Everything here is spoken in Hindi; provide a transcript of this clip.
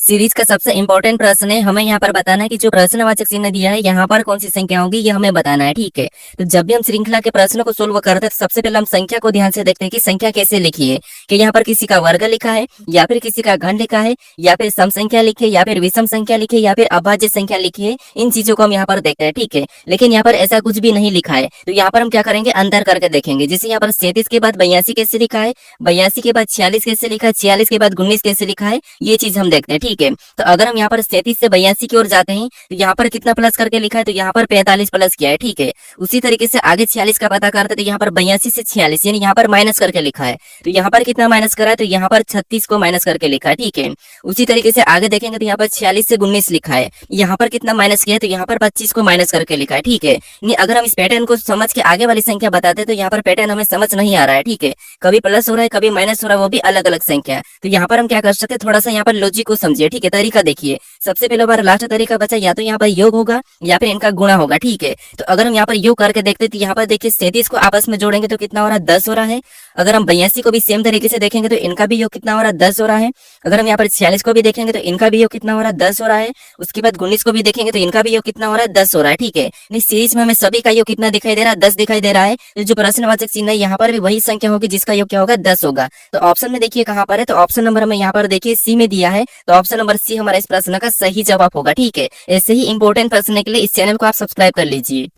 सीरीज का सबसे इंपॉर्टेंट प्रश्न है। हमें यहाँ पर बताना है कि जो प्रश्नवाचक चिन्ह दिया है यहाँ पर कौन सी संख्या होगी, ये हमें बताना है। ठीक है, तो जब भी हम श्रृंखला के प्रश्नों को सोल्व करते हैं तो सबसे पहले हम संख्या को ध्यान से देखते हैं कि संख्या कैसे लिखी है, कि यहाँ पर किसी का वर्ग लिखा है या फिर किसी का घन लिखा है या फिर सम संख्या लिखी है या फिर विषम संख्या लिखी है या फिर अभाज्य संख्या लिखी है। इन चीजों को हम यहाँ पर देखते हैं। ठीक है, लेकिन यहाँ पर ऐसा कुछ भी नहीं लिखा है, तो यहाँ पर हम क्या करेंगे, अंतर करके देखेंगे। जैसे यहाँ पर 37 के बाद 82 कैसे लिखा है, 82 के बाद 46 कैसे लिखा है, 46 के बाद 19 कैसे लिखा है, ये चीज हम देखते हैं। ठीक है, तो अगर हम यहाँ पर 37 से 82 की ओर जाते हैं तो यहाँ पर कितना प्लस करके लिखा है, तो यहाँ पर 45 प्लस किया है। ठीक है, उसी तरीके से आगे 46 का पता करते तो यहाँ पर 82 से 46 यानी यहाँ पर माइनस करके लिखा है, तो यहाँ पर कितना माइनस करा है, तो यहाँ पर 36 को माइनस करके लिखा है। ठीक है, उसी तरीके से आगे देखेंगे तो यहाँ पर 46 से 19 लिखा है, यहाँ पर कितना माइनस किया है, तो यहाँ पर 25 को माइनस करके लिखा है। ठीक है, नहीं अगर हम इस पैटर्न को समझ के आगे वाली संख्या बताते तो यहाँ पर पैटर्न हमें समझ नहीं आ रहा है। ठीक है, कभी प्लस हो रहा है कभी माइनस हो रहा है, वो भी अलग अलग संख्या है। तो यहाँ पर हम क्या कर सकते हैं, थोड़ा सा यहाँ पर लॉजिक को समझिए। ठीक है, तरीका देखिए। सबसे पहले बार लास्ट तरीका बचा, या तो यहाँ पर योग होगा या फिर इनका गुणा होगा। ठीक है, तो अगर हम यहाँ पर योग करके देखते तो यहाँ पर देखिए 37 को आपस में जोड़ेंगे तो कितना हो रहा है, 10 हो रहा है। अगर हम 82 को भी सेम तरीके से देखेंगे तो इनका भी योग कितना हो रहा है, 10 हो रहा है। अगर हम यहाँ पर 46 को भी देखेंगे तो इनका भी योग कितना हो रहा है, 10 हो रहा है। उसके बाद 19 को भी देखेंगे तो इनका भी योग कितना हो रहा है, 10 हो रहा है। ठीक है, नहीं सीरीज में हमें सभी का योग कितना दिखाई दे रहा है, 10 दिखाई दे रहा है। तो जो प्रश्नवाचक चिन्ह है यहाँ पर भी वही संख्या होगी जिसका योग क्या होगा, 10 होगा। तो ऑप्शन में देखिए कहाँ पर है, तो ऑप्शन नंबर हमें यहाँ पर देखिए सी में दिया है, तो ऑप्शन नंबर सी हमारा इस प्रश्न का सही जवाब होगा। ठीक है, ऐसे ही इंपॉर्टेंट प्रश्न के लिए इस चैनल को आप सब्सक्राइब कर लीजिए।